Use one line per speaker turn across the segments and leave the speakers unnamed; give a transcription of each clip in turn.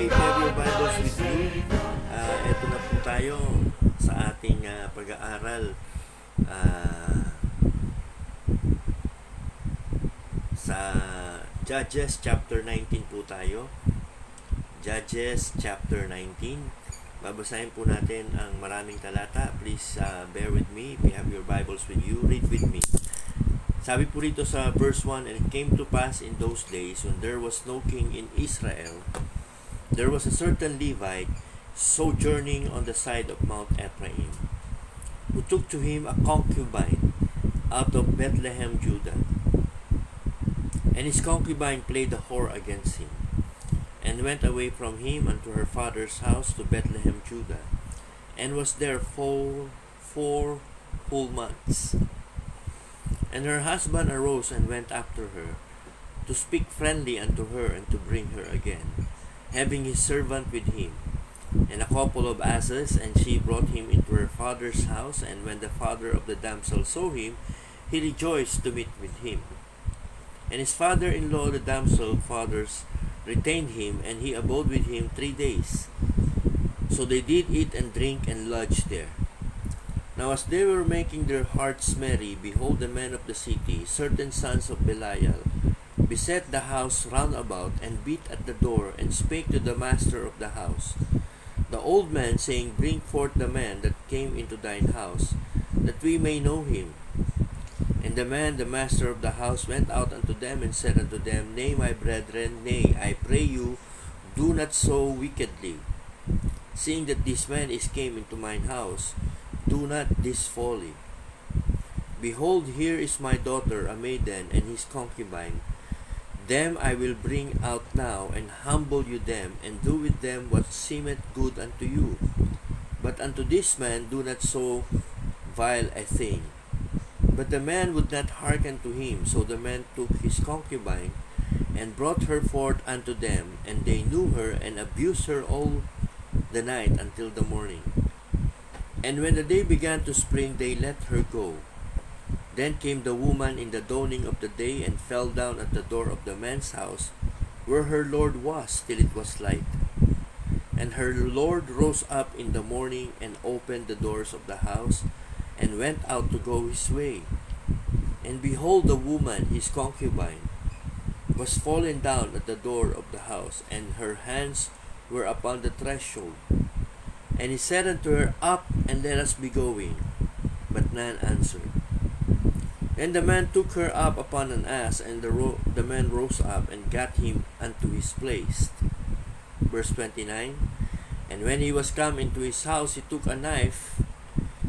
Okay, if you have your Bibles with you, eto na po tayo sa ating pag-aaral sa Judges chapter 19 po tayo. Judges chapter 19. Babasahin po natin ang maraming talata. Please bear with me. If you have your Bibles with you, read with me. Sabi po rito sa verse 1, "And it came to pass in those days when there was no king in Israel, there was a certain Levite sojourning on the side of Mount Ephraim, who took to him a concubine out of Bethlehem, Judah. And his concubine played the whore against him, and went away from him unto her father's house to Bethlehem, Judah, and was there 4 whole months. And her husband arose and went after her, to speak friendly unto her, and to bring her again, having his servant with him, and a couple of asses, and she brought him into her father's house. And when the father of the damsel saw him, he rejoiced to meet with him. And his father-in-law, the damsel fathers, retained him, and he abode with him 3 days. So they did eat and drink and lodge there. Now as they were making their hearts merry, behold, the men of the city, certain sons of Belial, beset the house round about, and beat at the door, and spake to the master of the house, the old man, saying, Bring forth the man that came into thine house, that we may know him. And the man, the master of the house, went out unto them, and said unto them, Nay, my brethren, nay, I pray you, do not so wickedly. Seeing that this man is came into mine house, do not this folly. Behold, here is my daughter, a maiden, and his concubine. Them I will bring out now, and humble you them, and do with them what seemeth good unto you. But unto this man do not so vile a thing. But the man would not hearken to him. So the man took his concubine, and brought her forth unto them, and they knew her, and abused her all the night until the morning. And when the day began to spring, they let her go. Then came the woman in the dawning of the day, and fell down at the door of the man's house, where her lord was, till it was light. And her lord rose up in the morning, and opened the doors of the house, and went out to go his way. And behold, the woman, his concubine, was fallen down at the door of the house, and her hands were upon the threshold. And he said unto her, Up, and let us be going. But none answered. Then the man took her up upon an ass, and the man rose up, and got him unto his place. Verse 29, And when he was come into his house, he took a knife,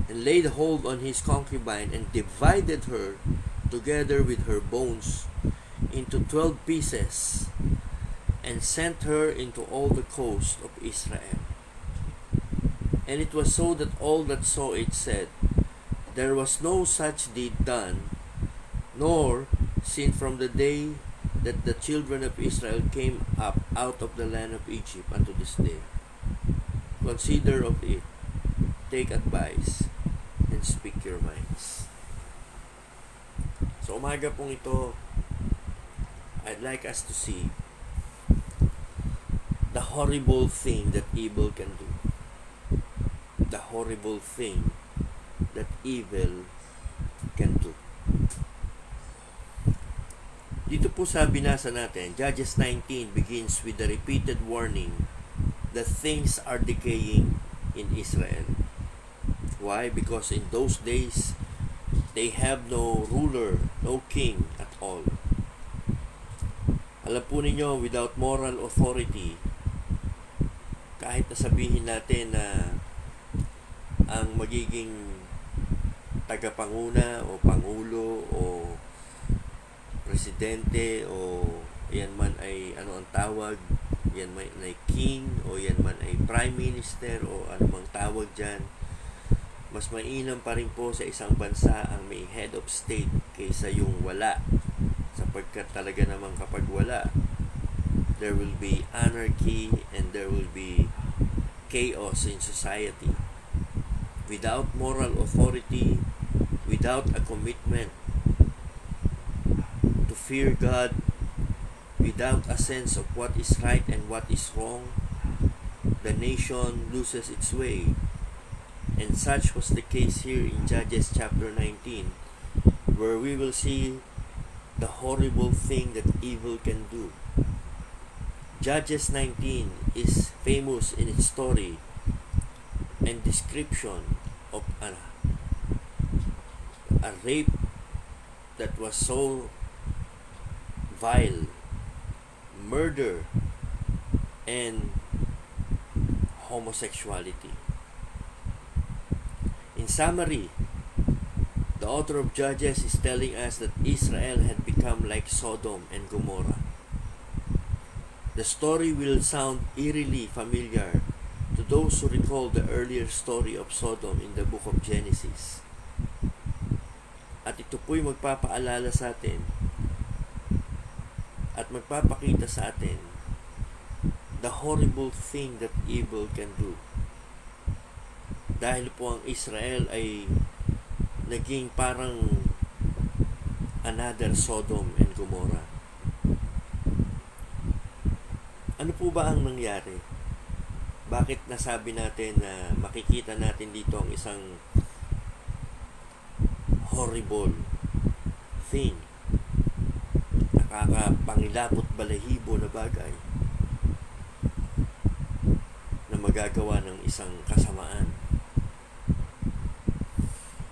and laid hold on his concubine, and divided her together with her bones into 12 pieces, and sent her into all the coast of Israel. And it was so that all that saw it said, There was no such deed done, nor seen from the day that the children of Israel came up out of the land of Egypt unto this day. Consider of it, take advice, and speak your minds." So umaga pong ito, I'd like us to see the horrible thing that evil can do. The horrible thing that evil can do. Dito po sa binasa natin, Judges 19 begins with the repeated warning that things are decaying in Israel. Why? Because in those days, they have no ruler, no king at all. Alam po ninyo, without moral authority, kahit nasabihin natin na ang magiging tagapanguna o pangulo o presidente o yan man ay ano ang tawag, yan man ay king o yan man ay prime minister o anumang tawag dyan, mas mainam pa rin po sa isang bansa ang may head of state kaysa yung wala, sapagkat talaga namang kapag wala, there will be anarchy and there will be chaos in society. Without moral authority, without a commitment fear God without a sense of what is right and what is wrong, the nation loses its way. And such was the case here in Judges chapter 19, where we will see the horrible thing that evil can do. Judges 19 is famous in its story and description of a rape that was so vile, murder, and homosexuality. In summary, the author of Judges is telling us that Israel had become like Sodom and Gomorrah. The story will sound eerily familiar to those who recall the earlier story of Sodom in the book of Genesis. At ito po'y magpapaalala sa atin at magpapakita sa atin the horrible thing that evil can do. Dahil po ang Israel ay naging parang another Sodom and Gomorrah. Ano po ba ang nangyari? Bakit nasabi natin na makikita natin dito ang isang horrible thing, nakakapangilabot balahibo na bagay na magagawa ng isang kasamaan?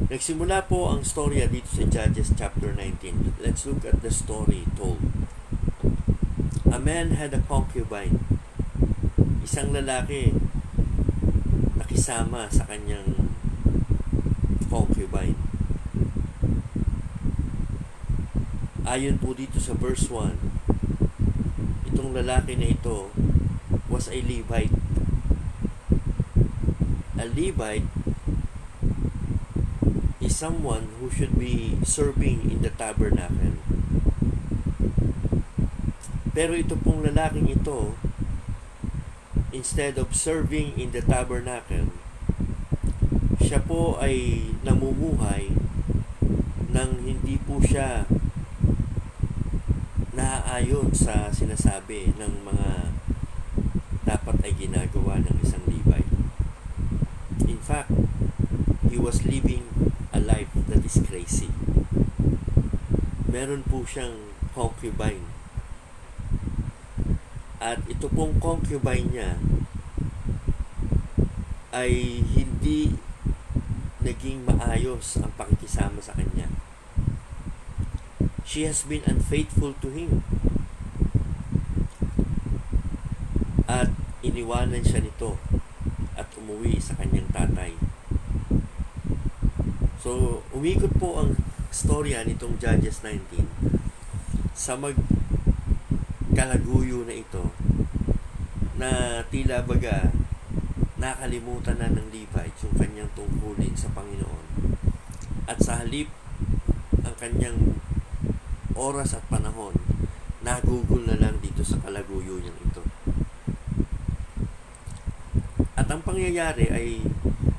Nagsimula po ang storya dito sa Judges chapter 19. Let's look at the story told. A man had a concubine. Isang lalaki nakisama sa kanyang concubine. Ayon po dito sa verse 1, itong lalaki na ito was a Levite. A Levite is someone who should be serving in the tabernacle. Pero ito pong lalaking ito, instead of serving in the tabernacle, siya po ay namumuhay nang hindi po siya naaayon sa sinasabi ng mga dapat ay ginagawa ng isang Levite. In fact, he was living a life that is crazy. Meron po siyang concubine. At ito pong concubine niya ay hindi naging maayos ang pakikisama sa kanya. She has been unfaithful to him. At iniwanan siya nito at umuwi sa kanyang tatay. So, umikot po ang storya nitong Judges 19 sa kalaguyo na ito na tila baga nakalimutan na ng Levite yung kanyang tungkulin sa Panginoon, at sa halip ang kanyang oras at panahon nagugol na lang dito sa kalaguyo niyang ito. At ang pangyayari ay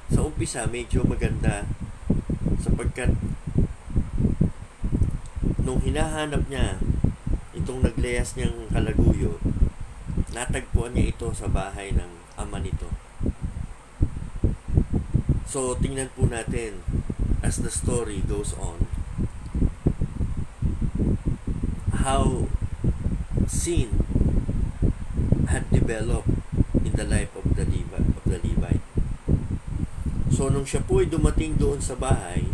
sa umpisa medyo maganda, sapagkat nung hinahanap niya itong nagleyas niyang kalaguyo, natagpuan niya ito sa bahay ng ama nito. So, tingnan po natin as the story goes on how sin had developed in the life of the Levite. So, nung siya po ay dumating doon sa bahay,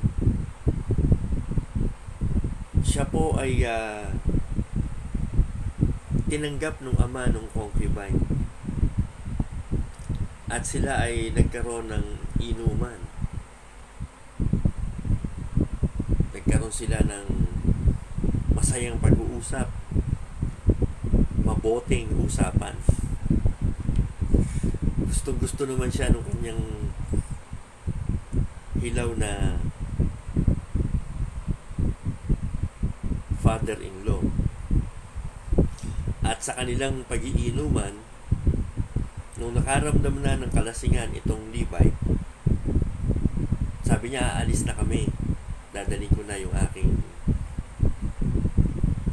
siya po ay tinanggap ng ama ng concubine. At sila ay nagkaroon ng inuman. Nagkaroon sila ng masayang pag-uusap, mabuting usapan. Gustong-gusto naman siya ng kanyang hilaw na father-in-law. At sa kanilang pag-iinuman, nung nakaramdam na ng kalasingan itong Levite, sabi niya, aalis na kami. Dadalhin ko na yung aking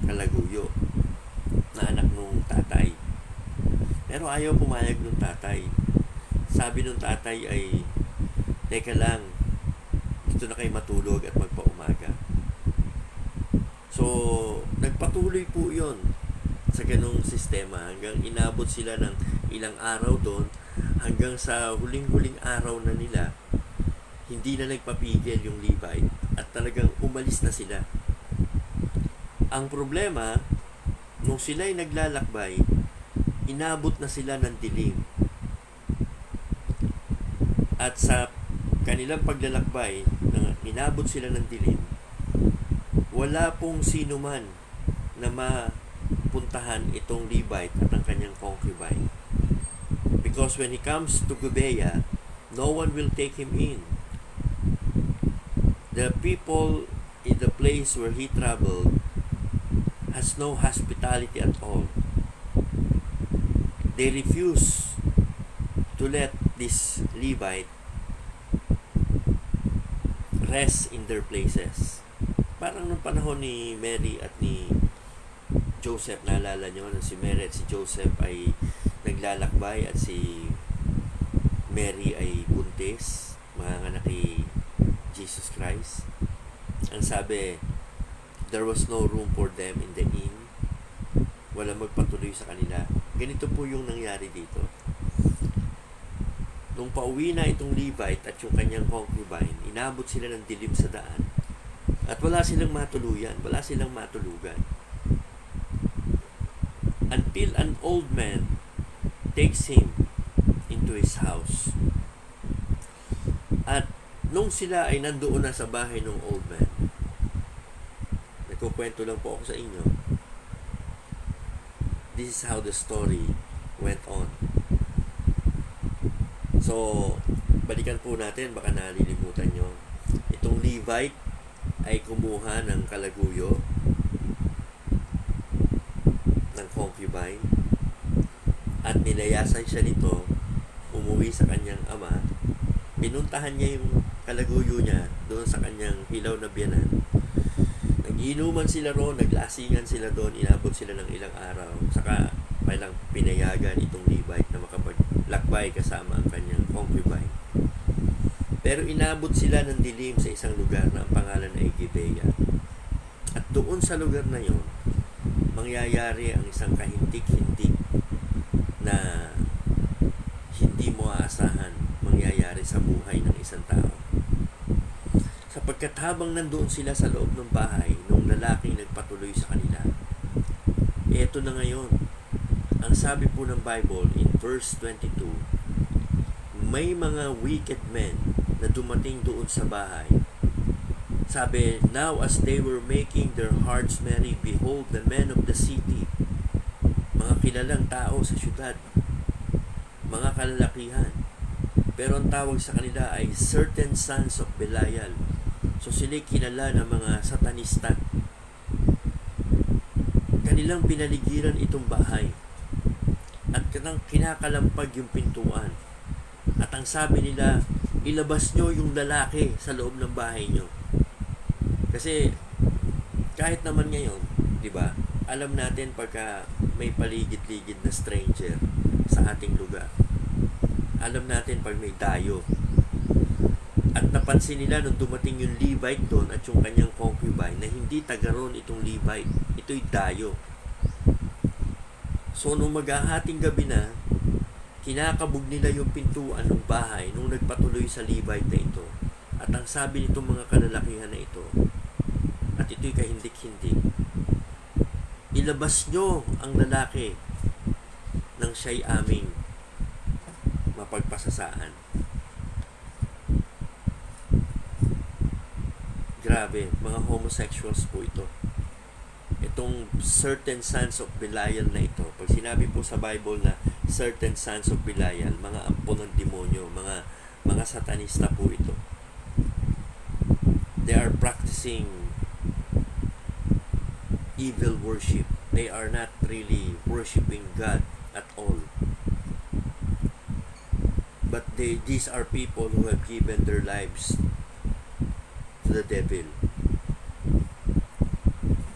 kalaguyo na anak nung tatay. Pero ayaw pumayag nung tatay. sabi ng tatay ay, teka lang, dito na kayo matulog at magpaumaga. So, nagpatuloy po yon sa ganung sistema hanggang inabot sila ng ilang araw doon, hanggang sa huling-huling araw na nila, hindi na nagpapigil yung Levite at talagang umalis na sila. Ang problema, nung sila'y naglalakbay, inabot na sila ng dilim. At sa kanilang paglalakbay, inabot sila ng dilim, wala pong sino man na mapuntahan itong Levite at ang kanyang concubine. Because when he comes to Gibeah, no one will take him in. The people in the place where he traveled has no hospitality at all. They refuse to let this Levite rest in their places. Parang nung panahon ni Mary at ni Joseph, naalala nyo, si Mary at si Joseph ay naglalakbay at si Mary ay buntis, manganganak kay Jesus Christ. Ang sabi, there was no room for them in the inn. Walang magpatuloy sa kanila. Ganito po yung nangyari dito. Nung pauwi na itong Levite at yung kanyang concubine, inabot sila ng dilim sa daan. At wala silang matuluyan, wala silang matulugan. Until an old man takes him into his house. At nung sila ay nandoon na sa bahay ng old man, nagkukwento lang po ako sa inyo, this is how the story went on. So, balikan po natin, baka nalilimutan nyo. Itong Levite ay kumuha ng kalaguyo ng concubine at nilayasan siya nito, umuwi sa kanyang ama. Pinuntahan niya yung kalaguyo niya doon sa kanyang hilaw na biyanan. Nag-inuman sila roon, naglasingan sila doon, inabot sila ng ilang araw. Saka palang pinayagan itong Levite na makapaglakbay kasama ang kanyang concubine. Pero inabot sila ng dilim sa isang lugar na ang pangalan ay Gibeah. At doon sa lugar na yon, mangyayari ang isang kahindik-hindik na hindi mo aasahan mangyayari sa buhay ng isang tao. Sapagkat habang nandoon sila sa loob ng bahay nung lalaking nagpatuloy sa kanila, eto na ngayon, ang sabi po ng Bible in verse 22, may mga wicked men na dumating doon sa bahay. Sabi, now as they were making their hearts merry, behold, the men of the city, mga kilalang tao sa syudad, mga kalalakihan. Pero ang tawag sa kanila ay certain sons of Belial. So sila'y kilala ng mga satanista. Kanilang pinaligiran itong bahay at kinakalampag yung pintuan. At ang sabi nila, ilabas nyo yung lalaki sa loob ng bahay nyo. Kasi kahit naman ngayon, di ba, alam natin pagka may paligid-ligid na stranger sa ating lugar. Alam natin pag may dayo. At napansin nila nung dumating yung Levite doon at yung kanyang concubine na hindi taga-ron itong Levite. Ito'y dayo. So nung maghahating gabi na, kinakabog nila yung pintuan ng bahay nung nagpatuloy sa Levite na ito. At ang sabi nitong mga kalalakihan na ito, at ito'y kahindik-hindik, ilabas nyo ang lalaki nang siya'y aming mapagpasasaan. Grabe, mga homosexuals po ito. Itong certain sons of Belial na ito, pag sinabi po sa Bible na certain sons of Belial, mga ampo ng demonyo, mga satanista po ito. They are practicing evil worship. They are not really worshiping God at all. But these are people who have given their lives to the devil.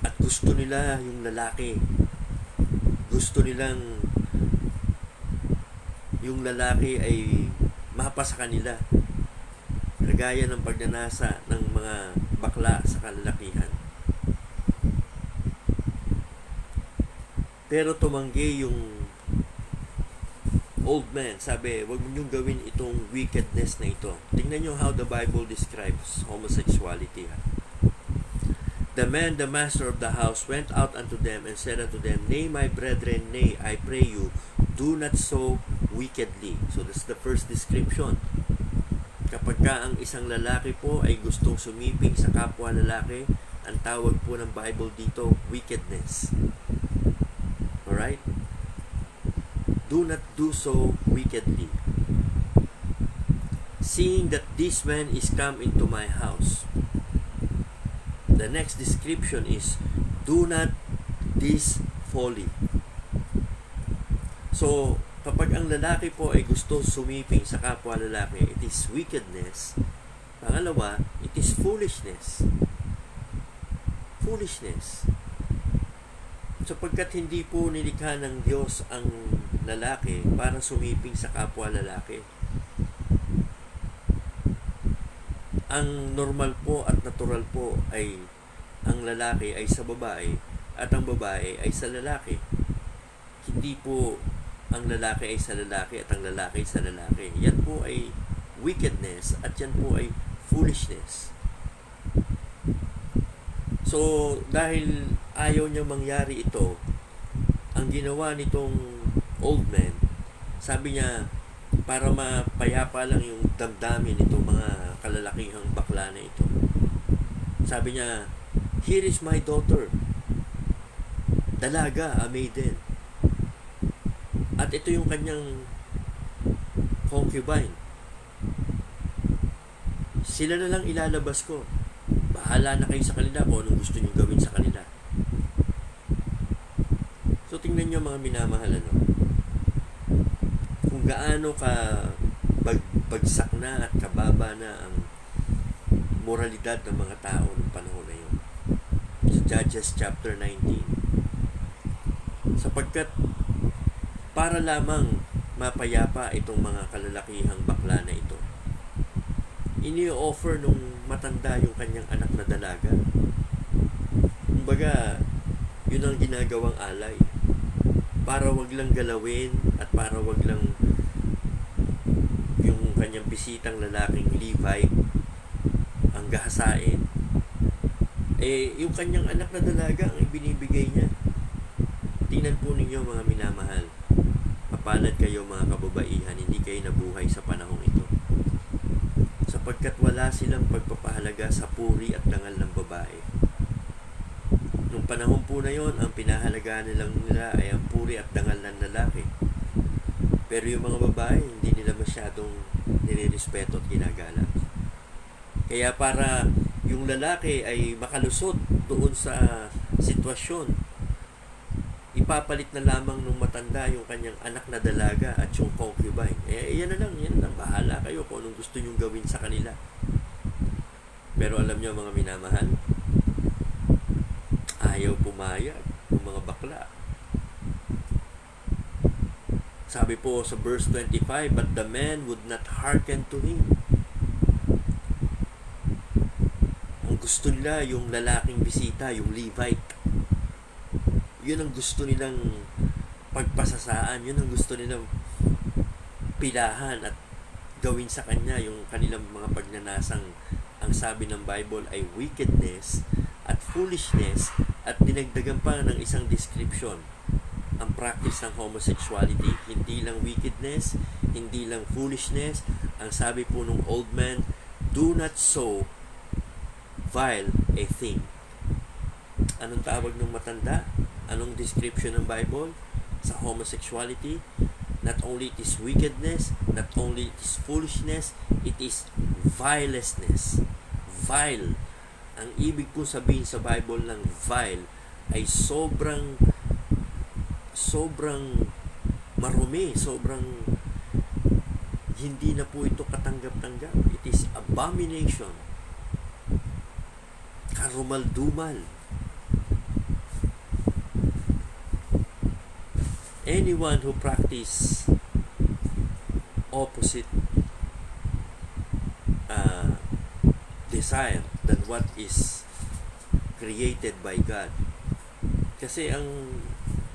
At gusto nila yung lalaki. Gusto nilang yung lalaki ay mapa sa kanila. Kagaya ng pagnanasa ng mga bakla sa kalalakihan. Pero tumanggi yung old man. Sabi, wag mo niyong gawin itong wickedness na ito. Tingnan niyo how the Bible describes homosexuality. The man, the master of the house, went out unto them and said unto them, Nay, my brethren, nay, I pray you, do not so wickedly. So that's the first description. Kapag ka ang isang lalaki po ay gustong sumiping sa kapwa lalaki, ang tawag po ng Bible dito, wickedness. Alright? Do not do so wickedly. Seeing that this man is come into my house. The next description is, do not this folly. So, kapag ang lalaki po ay gusto sumiping sa kapwa lalaki, it is wickedness. Pangalawa, it is foolishness. Foolishness. Sapagkat hindi po nilikha ng Diyos ang lalaki para sumiping sa kapwa lalaki. Ang normal po at natural po ay ang lalaki ay sa babae at ang babae ay sa lalaki. Hindi po ang lalaki ay sa lalaki at ang lalaki ay sa lalaki. Yan po ay wickedness at yan po ay foolishness. So, dahil ayaw niya mangyari ito, ang ginawa nitong old man, sabi niya, para mapayapa lang yung damdamin nitong mga kalalakihang bakla na ito. Sabi niya, here is my daughter, dalaga, a maiden. At ito yung kanyang concubine. Sila na lang ilalabas ko. Bahala na kayo sa kanila kung anong gusto nyo gawin sa kanila. So, tingnan nyo mga minamahal, kung gaano ka bagsak na at kababa na ang moralidad ng mga tao ng panahon na yun. Sa Judges chapter 19. Sapagkat para lamang mapayapa itong mga kalalakihang bakla na ito, ini-offer nung matanda yung kanyang anak na dalaga. Kumbaga, yun ang ginagawang alay. Para wag lang galawin at para wag lang yung kanyang bisitang lalaking Levite ang gahasain. Yung kanyang anak na dalaga ang ibinibigay niya. Tingnan po ninyo mga minamahal. Mapalad kayo mga kababaihan, hindi kayo nabuhay sa panahong ito. Sapagkat wala silang pagpapahalaga sa puri at dangal ng babae. Nung panahon po na yon, ang pinahalagaan nila ay ang puri at dangal ng lalaki. Pero yung mga babae, hindi nila masyadong nilirespeto at ginagalang. Kaya para yung lalaki ay makalusot doon sa sitwasyon, ipapalit na lamang ng matanda yung kanyang anak na dalaga at yung concubine. Yan na lang. Bahala kayo kung anong gusto nyong gawin sa kanila. Pero alam nyo mga minamahal, ayaw pumayag ng mga bakla. Sabi po sa verse 25, but the man would not hearken to him. Ang gusto nila yung lalaking bisita, yung Levite. Yun ang gusto nilang pagpasasaan. Yun ang gusto nilang pilahan at gawin sa kanya yung kanilang mga pagnanasang ang sabi ng Bible ay wickedness at foolishness, at dinagdagan pa ng isang description ang practice ng homosexuality. Hindi lang wickedness, hindi lang foolishness. Ang sabi po ng old man, do not so vile a thing. Anong tawag ng matanda? Anong description ng Bible sa homosexuality? Not only it is wickedness, not only it is foolishness, it is vilelessness. Vile. Ang ibig po sabihin sa Bible ng vile ay sobrang marumi, sobrang hindi na po ito katanggap-tanggap. It is abomination. Karumal-dumal. Anyone who practice opposite uh, desire than what is created by God. Kasi ang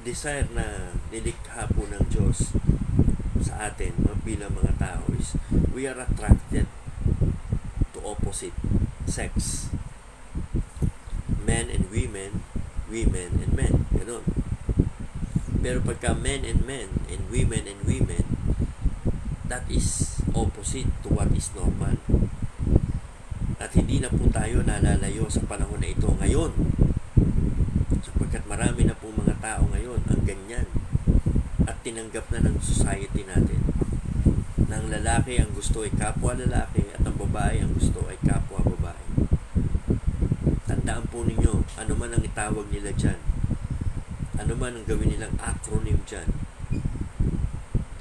desire na nilikha po ng Diyos sa atin bilang mga tao is we are attracted to opposite sex. Men and women, women and men. Ganun. Pero pagka men and men and women, that is opposite to what is normal. At hindi na po tayo nalalayo sa panahon na ito ngayon. Sapagkat marami na po mga tao ngayon ang ganyan. At tinanggap na ng society natin na ang lalaki ang gusto ay kapwa lalaki at ang babae ang gusto ay kapwa babae. Tandaan po ninyo, ano man ang itawag nila dyan, ano man ang gawin nilang acronym dyan,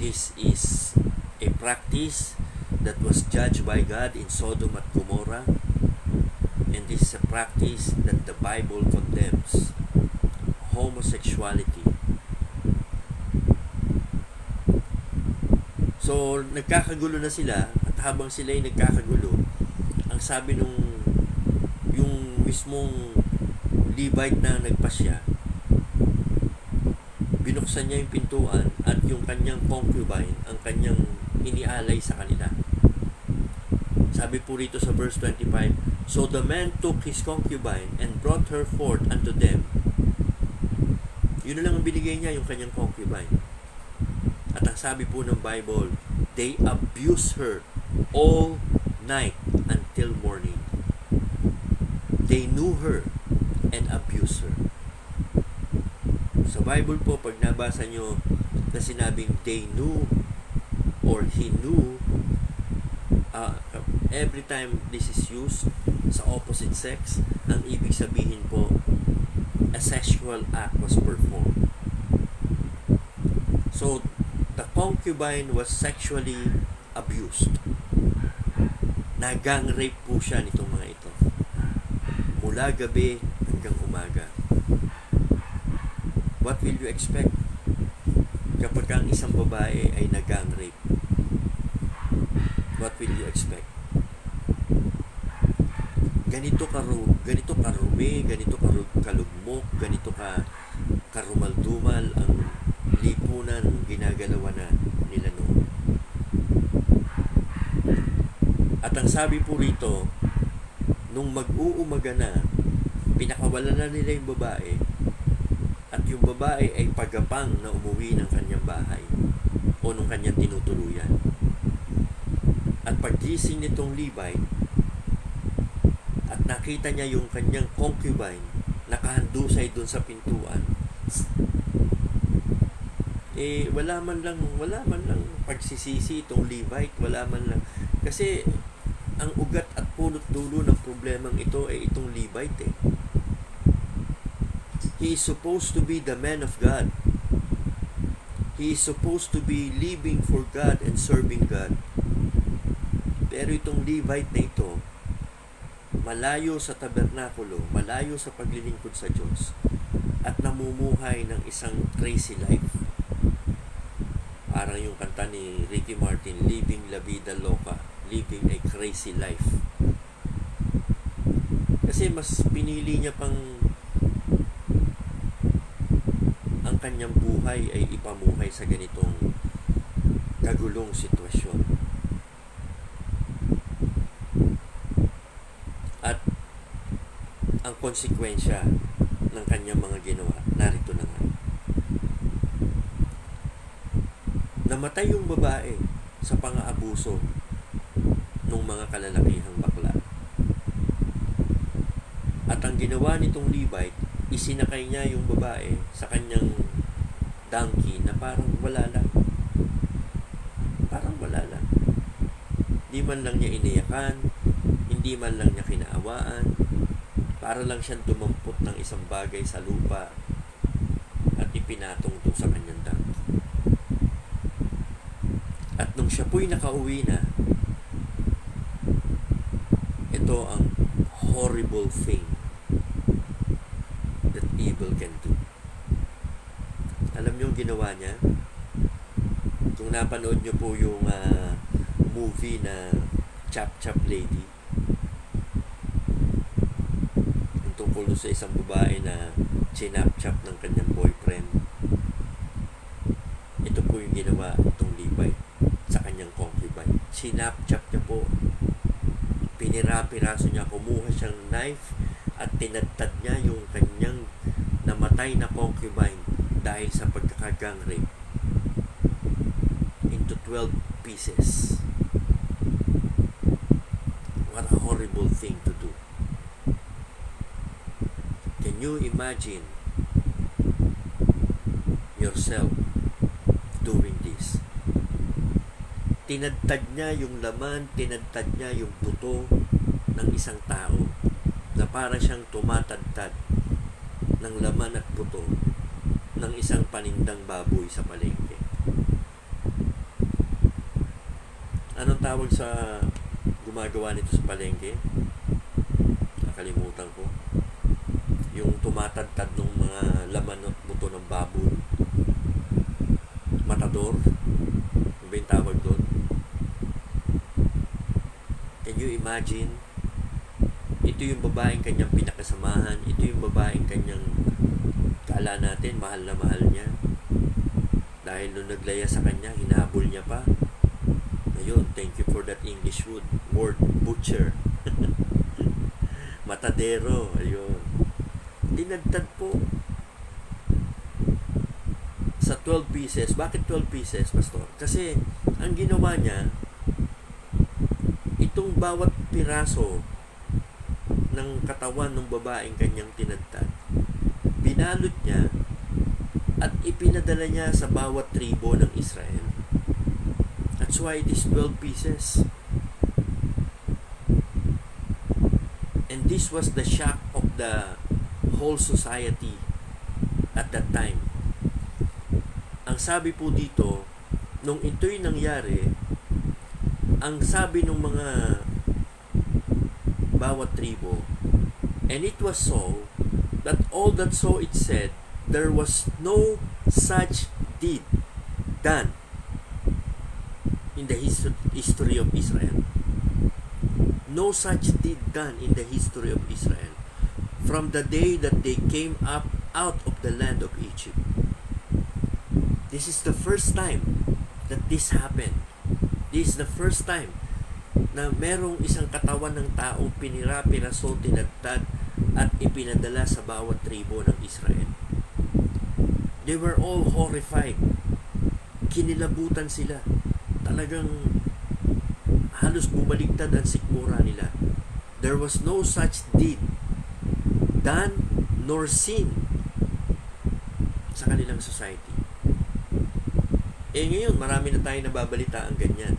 this is a practice that was judged by God in Sodom at Gomorrah, and this is a practice that the Bible condemns. Homosexuality. So, nagkakagulo na sila, at habang sila ay nagkakagulo, ang sabi nung yung mismong Levite na nagpasya, binuksan niya yung pintuan at yung kanyang concubine ang kanyang inialay sa kanila. Sabi po rito sa verse 25, so the man took his concubine and brought her forth unto them. Yun na lang ang binigay niya, yung kanyang concubine. At ang sabi po ng Bible, they abused her all night until morning. They knew her and abused her. Sa Bible po, pag nabasa nyo na sinabing they knew or he knew, every time this is used sa opposite sex, ang ibig sabihin po, a sexual act was performed. So, the concubine was sexually abused. Nagang rape po siya nitong mga ito. Mula gabi hanggang umaga. What will you expect kapag ang isang babae ay nagang rape? What will you expect? Ganito karumi, ganito kalugmok, ganito karumaldumal ang lipunan ginagalawan na nila noon. At ang sabi po rito, nung mag-uumaga na, pinakawalan na nila yung babae, at yung babae ay pagapang na umuwi ng kanyang bahay o nung kanyang tinutuluyan. At paggising nitong Levite, at nakita niya yung kanyang concubine nakahandusay dun sa pintuan, wala man lang pagsisisi itong Levite, wala man lang, kasi ang ugat at punot dulo ng problemang ito ay itong Levite. He is supposed to be the man of God. He is supposed to be living for God and serving God. Pero itong Levite na ito, malayo sa tabernakulo, malayo sa paglilingkod sa Diyos, at namumuhay ng isang crazy life. Parang yung kanta ni Ricky Martin, Living La Vida Loca, living a crazy life. Kasi mas pinili niya pang ang kanyang buhay ay ipamuhay sa ganitong kagulong sitwasyon. At ang konsekwensya ng kanyang mga ginawa, narito na nga. Namatay yung babae sa pang-aabuso ng mga kalalakihang bakla. At ang ginawa nitong Levite, isinakay niya yung babae sa kanyang donkey na parang wala lang. Parang wala lang. Hindi man lang niya iniyakan, hindi man lang niya kinaawaan, para lang siyang tumampot ng isang bagay sa lupa at ipinatong ito sa kanyang donkey. At nung siya po'y nakauwi na, ito ang horrible thing that evil can do. Alam niyo yung ginawa niya? Kung napanood niyo po yung movie na chap-chap lady. Yung tungkol sa isang babae na chinap-chap ng kanyang boyfriend. Ito po yung ginawa itong Levite sa kanyang concubine. Chinap-chap niya po. Pinira-piraso niya, kumuha siyang knife at tinadtad niya yung kanyang namatay na concubine dahil sa pagkakagang rape into 12 pieces. What a horrible thing to do. Can you imagine yourself doing this? Tinadtad niya yung laman, tinadtad niya yung buto ng isang tao na para siyang tumatadtad ng laman at buto ng isang panindang baboy sa palengke. Anong tawag sa gumagawa nito sa palengke? Nakalimutan ko. Yung tumatadtad ng mga laman at buto ng baboy. Matador? Ano ba yung tawag doon? Can you imagine? Ito yung babaeng kanyang pinakasamahan. Ito yung babaeng kanyang kala natin mahal na mahal niya. Dahil nung naglaya sa kanya, hinabol niya pa. Ayun, thank you for that English word, butcher. Matadero, ayun. Tinadtad po sa 12 pieces. Bakit 12 pieces, Pastor? Kasi ang ginawa niya, itong bawat piraso ng katawan ng babaeng kanyang tinadtad, binalot niya at ipinadala niya sa bawat tribo ng Israel. That's why it is 12 pieces. And this was the shock of the whole society at that time. Ang sabi po dito, nung ito'y nangyari, ang sabi ng mga bawat tribo, and it was so that all that saw it said, there was no such deed done in the history of Israel. No such deed done in the history of Israel from the day that they came up out of the land of Egypt. This is the first time that this happened. This is the first time na merong isang katawan ng taong pinira-piraso, tinadtad at ipinadala sa bawat tribo ng Israel. They were all horrified. Kinilabutan sila. Talagang halos bumaligtad ang sikmura nila. There was no such deed done nor seen sa kanilang society. Ngayon, marami na tayo nababalita ang ganyan.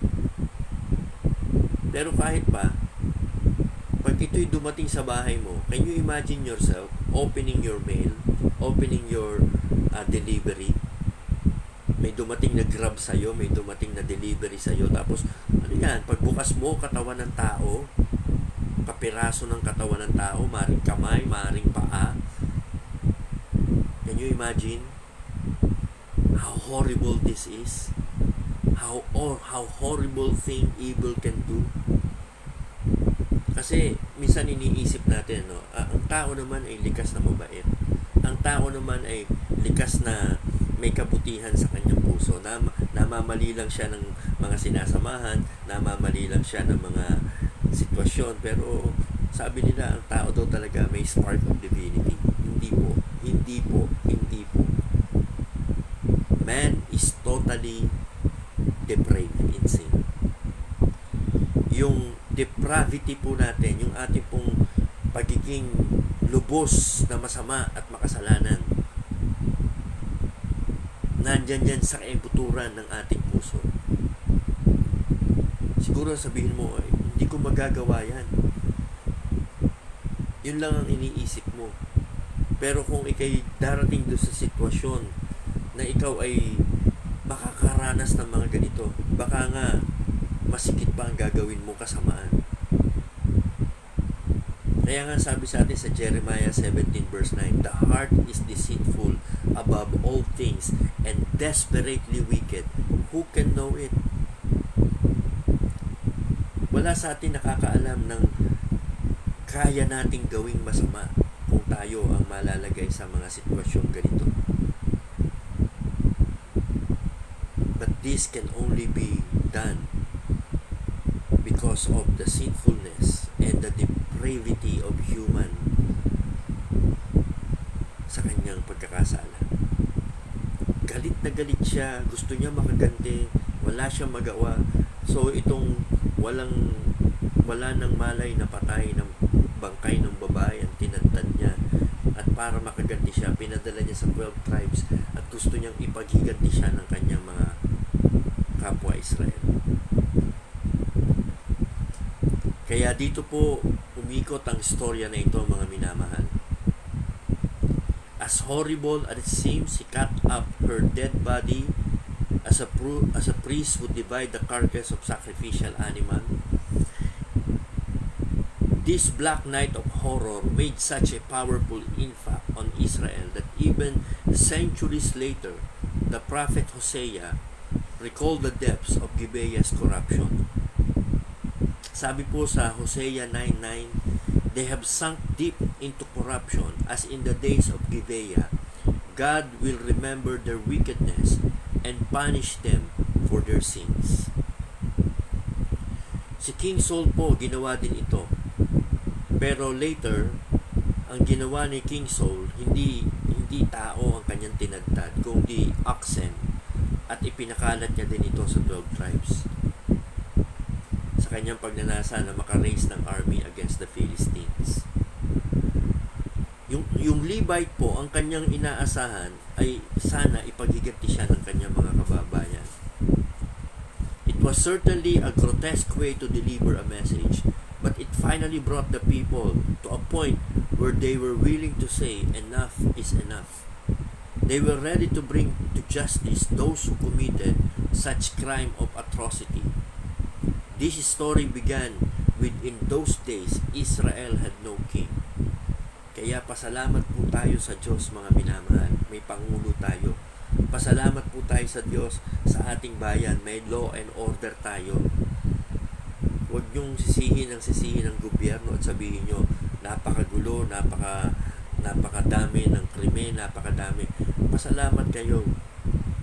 Pero kahit pa, pag ito'y dumating sa bahay mo, can you imagine yourself opening your mail, opening your delivery? May dumating na grab sa'yo, may dumating na delivery sa'yo, tapos, ano yan, pagbukas mo, katawan ng tao, kapiraso ng katawan ng tao, maring kamay, maring paa. Can you imagine how horrible this is? How horrible thing evil can do? Kasi minsan iniisip natin, no, ang tao naman ay likas na mabait. Ang tao naman ay likas na may kabutihan sa kanyang puso. Namamali lang siya ng mga sinasamahan, namamali lang siya ng mga sitwasyon, pero sabi nila ang tao daw talaga may spark of divinity. Hindi po. Man is totally depraved in sin. Yung depravity po natin, yung ating pong pagiging lubos na masama at makasalanan, nandyan yan sa kaibuturan ng ating puso. Siguro sabihin mo, ay, hindi ko magagawa yan. Yun lang ang iniisip mo. Pero kung ikay darating doon sa sitwasyon na ikaw ay makakaranas ng mga ganito, baka nga masikit pa ang gagawin mo kasamaan. Kaya nga sabi sa atin sa Jeremiah 17 verse 9, the heart is deceitful above all things and desperately wicked. Who can know it? Wala sa atin nakakaalam ng kaya nating gawing masama kung tayo ang malalagay sa mga sitwasyong ganito. But this can only be done because of the sinfulness and the depravity of human sa kanyang pagkakasala. Galit na galit siya, gusto niya makaganti, wala siyang magawa. So itong wala nang malay na patay ng bangkay ng babae ang tinantad niya, at para makaganti siya, pinadala niya sa 12 tribes at gusto niyang ipaghiganti siya ng kanyang mga kapwa Israel. Kaya dito po umikot ang istorya na ito, mga minamahal. As horrible as it seems, he cut up her dead body as a priest would divide the carcass of sacrificial animal. This black night of horror made such a powerful impact on Israel that even centuries later, the prophet Hosea recalled the depths of Gibeah's corruption. Sabi po sa Hosea 9:9, they have sunk deep into corruption as in the days of Gibeah. God will remember their wickedness and punish them for their sins. Si King Saul po, ginawa din ito. Pero later, ang ginawa ni King Saul, hindi tao ang kanyang tinadtad, kundi oxen, at ipinakalat niya din ito sa 12 tribes. Sa kanyang pagnanasa na makaraise ng army against the Philistines. Yung Levite po, ang kanyang inaasahan ay sana ipaghiganti siya ng kanyang mga kababayan. It was certainly a grotesque way to deliver a message, but it finally brought the people to a point where they were willing to say enough is enough. They were ready to bring to justice those who committed such crime of atrocity. This story began with, in those days, Israel had no king. Kaya pasalamat po tayo sa Diyos, mga minamahal. May Pangulo tayo. Pasalamat po tayo sa Diyos sa ating bayan. May law and order tayo. Huwag niyong sisihin ng gobyerno at sabihin niyo, napakagulo, napakadami ng krimen, napakadami. Pasalamat kayo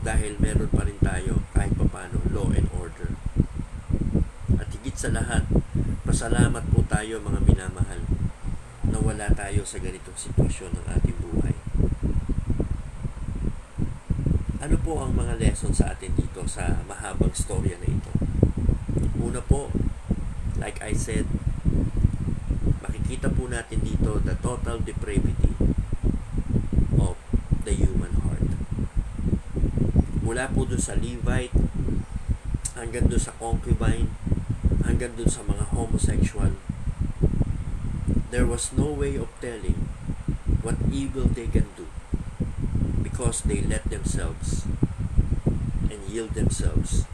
dahil meron pa rin tayo kahit papano law and order. At higit sa lahat, pasalamat po tayo, mga minamahal, na wala tayo sa ganitong sitwasyon ng ating buhay. Ano po ang mga lesson sa atin dito sa mahabang storya na ito? Una po, like I said, makikita po natin dito the total depravity of the human heart. Mula po dun sa Levite, hanggang dun sa concubine, hanggang dun sa mga homosexual, there was no way of telling what evil they can do because they let themselves and yield themselves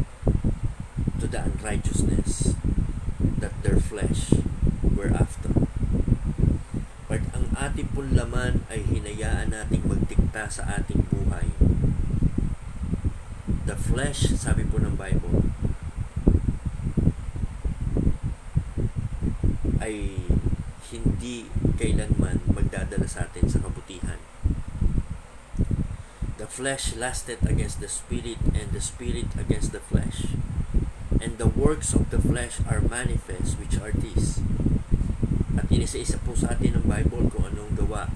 to the unrighteousness that their flesh were after. Pag ang ating pong laman ay hinayaan nating magdikta sa ating buhay, the flesh, sabi po ng Bible, ay hindi kailanman magdadala sa atin sa kabutihan. The flesh lusted against the spirit, and the spirit against the flesh. And the works of the flesh are manifest, which are these. At inisa-isa po sa atin ng Bible kung anong gawa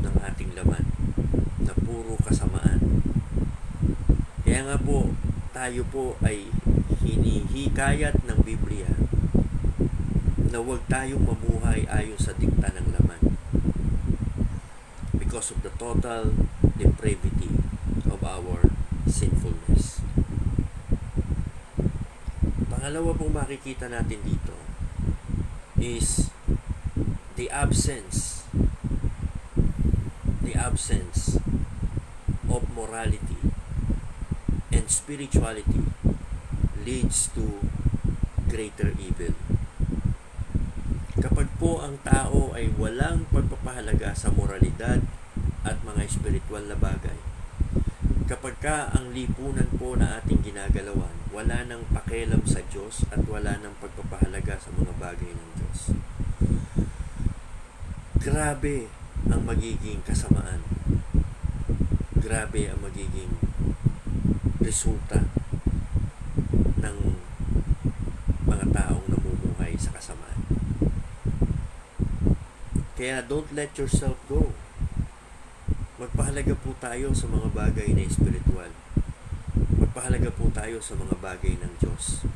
ng ating laman na puro kasamaan. Kaya nga po, tayo po ay hinihikayat ng Biblia na huwag tayong mamuhay ayon sa dikta ng laman because of the total depravity of our sinfulness. Pangalawa pong makikita natin dito is the absence of morality and spirituality leads to greater evil. Kapag po ang tao ay walang pagpapahalaga sa moralidad at mga espiritual na bagay, Kapag ka ang lipunan po na ating ginagalawan, wala nang pakialam sa Diyos at wala nang pagpapahalaga sa mga bagay ng Diyos, grabe ang magiging kasamaan. Grabe ang magiging resulta ng mga taong namumuhay sa kasamaan. Kaya don't let yourself go. Magpahalaga po tayo sa mga bagay na espiritual. Magpahalaga po tayo sa mga bagay ng Diyos.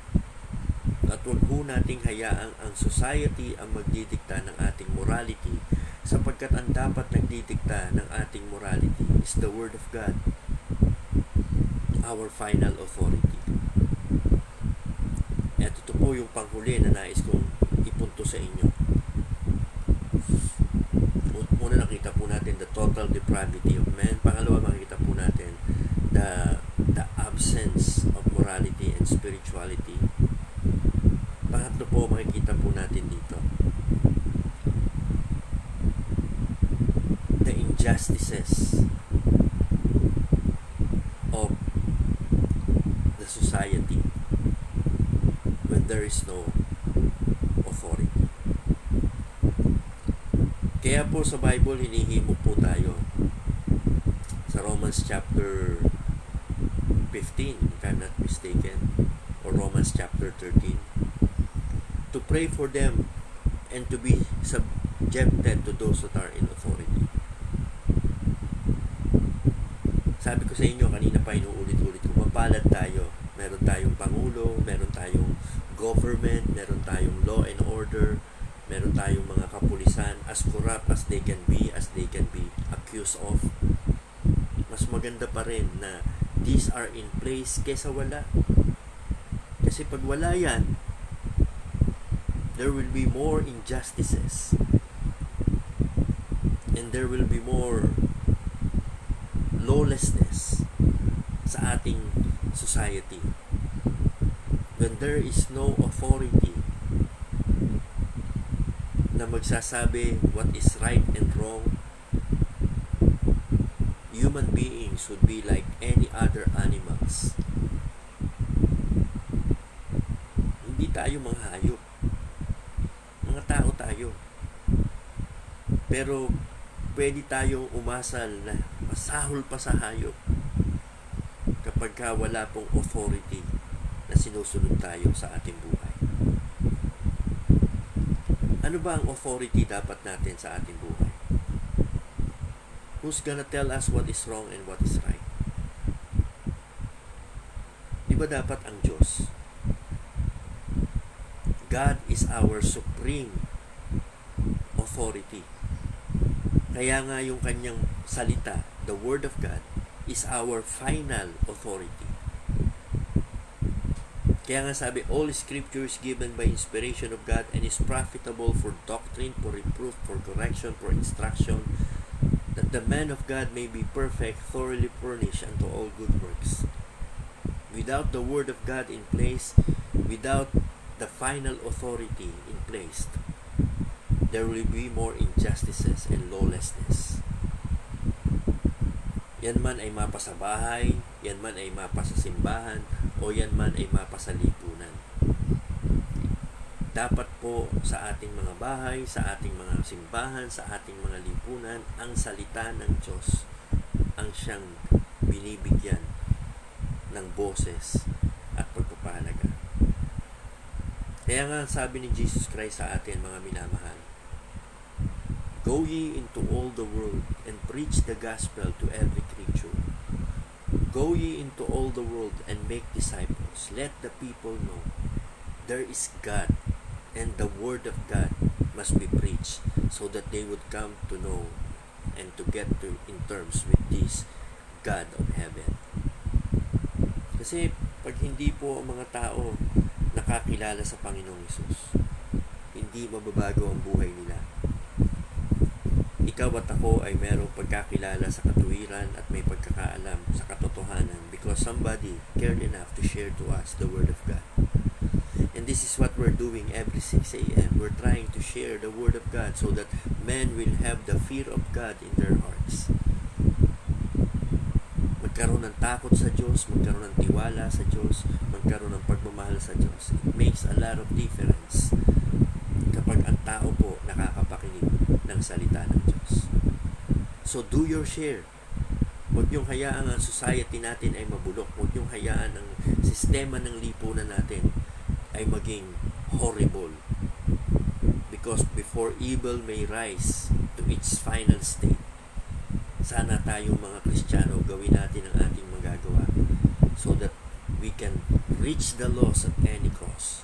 At huwag po nating hayaang ang society ang magdidikta ng ating morality, sapagkat ang dapat nagdidikta ng ating morality is the Word of God, our final authority. At ito po yung panghuli na nais kong ipunto sa inyo. Muna nakita po natin the total depravity of man. Pangalawa, makikita po natin the absence of morality and spirituality. Pangatlo po, makikita po natin dito the injustices of the society when there is no authority. Kaya po sa Bible, hinihimok po tayo sa Romans chapter 15, if I'm not mistaken, or Romans chapter 13, to pray for them and to be subjected to those that are in authority. Sabi ko sa inyo, kanina pa inuulit-ulit ko, mapalad tayo. Meron tayong Pangulo, meron tayong government, meron tayong law and order, meron tayong mga kapulisan, as corrupt as they can be accused of. Mas maganda pa rin na these are in place kesa wala. Kasi pag wala yan, there will be more injustices and there will be more lawlessness sa ating society. When there is no authority na magsasabi what is right and wrong, human beings would be like any other animals. Hindi tayo mga hayop. Mga tao tayo. Pero pwede tayong umasal na masahol pa sa hayop kapag wala pong authority na sinusunod tayo sa ating buhay. Ano ba ang authority dapat natin sa ating buhay? Who's gonna tell us what is wrong and what is right? Di ba dapat ang Diyos? God is our supreme authority. Kaya nga yung kanyang salita, the Word of God, is our final authority. Kaya nga sabi, all scripture is given by inspiration of God and is profitable for doctrine, for reproof, for correction, for instruction, that the man of God may be perfect, thoroughly furnished unto all good works. Without the Word of God in place, without the final authority in place, there will be more injustices and lawlessness. Yan man ay mapa sa bahay, yan man ay mapa sa simbahan, o yan man ay mapa sa lipunan. Dapat po sa ating mga bahay, sa ating mga simbahan, sa ating mga lipunan, ang salita ng Diyos ang siyang binibigyan ng boses at pagpapahalaga. Kaya nga sabi ni Jesus Christ sa atin, mga minamahal, go ye into all the world and preach the gospel to every creature. Go ye into all the world and make disciples. Let the people know there is God, and the Word of God must be preached so that they would come to know and to get to in terms with this God of heaven. Kasi pag hindi po ang mga tao nakakilala sa Panginoong Hesus, hindi mababago ang buhay nila. Ikaw at ako ay merong pagkakilala sa katuwiran at may pagkakaalam sa katotohanan because somebody cared enough to share to us the Word of God. And this is what we're doing every 6 a.m. We're trying to share the Word of God so that men will have the fear of God in their hearts. magkaroon ng takot sa Diyos, magkaroon ng tiwala sa Diyos, magkaroon ng pagmamahal sa Diyos. It makes a lot of difference kapag ang tao po nakakapakinig ng salita ng Diyos. So do your share. Huwag niyong hayaan ang society natin ay mabulok. Huwag niyong hayaan ang sistema ng lipunan natin ay maging horrible. Because before evil may rise to its final state, sana tayong mga Kristiyano gawin natin ang ating magagawa so that we can reach the lost at any cost.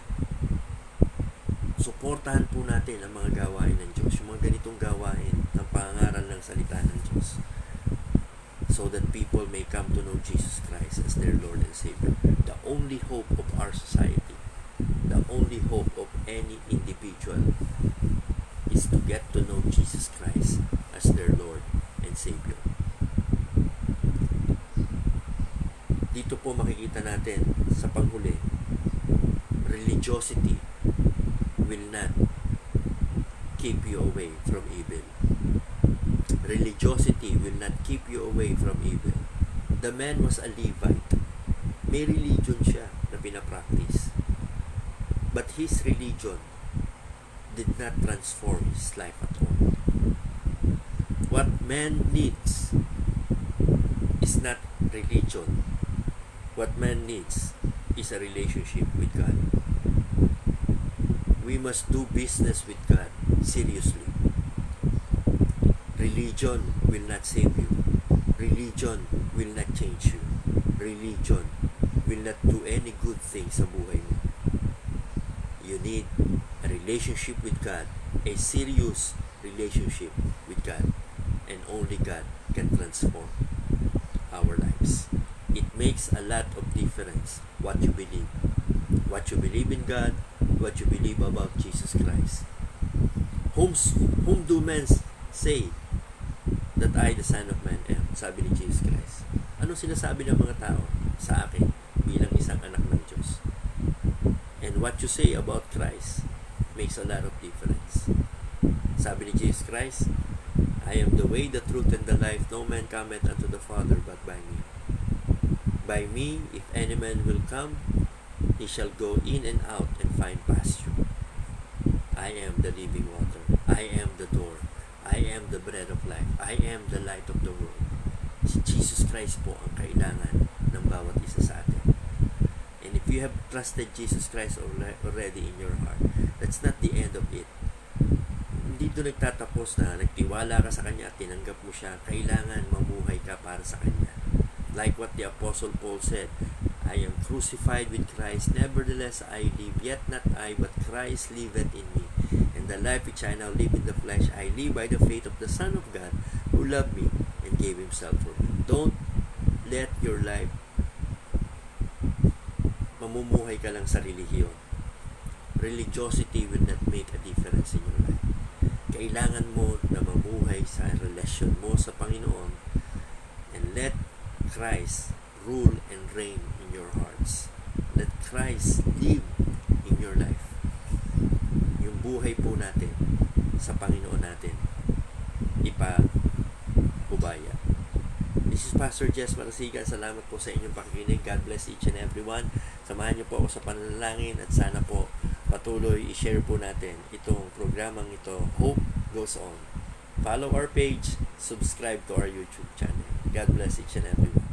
Suportahan po natin ang mga gawain ng Diyos, yung mga ganitong gawain ng pangangaral ng salita ng Diyos, so that people may come to know Jesus Christ as their Lord and Savior. The only hope of our society, the only hope of any individual is to get to know Jesus Christ as their Lord and Savior. Dito po makikita natin sa panghuli, religiosity will not keep you away from evil. Religiosity will not keep you away from evil. The man was a Levite. May religion siya na pinapractice. But his religion did not transform his life at all. What man needs is not religion. What man needs is a relationship with God. We must do business with God seriously. Religion will not save you. Religion will not change you. Religion will not do any good thing sa buhay mo. You need a relationship with God, a serious relationship with God, and only God can transform our lives. It makes a lot of difference what you believe. What you believe in God, what you believe about Jesus Christ. Whom do men say that I, the Son of Man, am? Sabi ni Jesus Christ. Anong sinasabi ng mga tao sa akin bilang isang anak ng Diyos? And what you say about Christ makes a lot of difference. Sabi ni Jesus Christ, I am the way, the truth, and the life. No man cometh unto the Father but by me. By me, if any man will come, he shall go in and out and find pasture. I am the living water. I am the door. I am the bread of life. I am the light of the world. Si Jesus Christ po ang kailangan ng bawat isa sa atin. And if you have trusted Jesus Christ already in your heart, that's not the end of it. Hindi ito nagtatapos na nagtiwala ka sa Kanya at tinanggap mo siya. Kailangan mamuhay ka para sa Kanya. Like what the Apostle Paul said, I am crucified with Christ, nevertheless I live, yet not I, but Christ liveth in me. And the life which I now live in the flesh, I live by the faith of the Son of God, who loved me and gave Himself for me. Don't let your life mamumuhay ka lang sa relihiyon. Religiosity will not make a difference in your life. Kailangan mo na mamuhay sa relasyon mo sa Panginoon and let Christ rule and reign in your hearts. Let Christ live in your life. Yung buhay po natin sa Panginoon natin ipabubaya. This is Pastor Jess Marasigan. Salamat po sa inyong pakikinig. God bless each and everyone. Samahan niyo po ako sa panalangin at sana po patuloy i-share po natin itong programang ito. Hope goes on. Follow our page, subscribe to our YouTube channel. God bless each and everyone.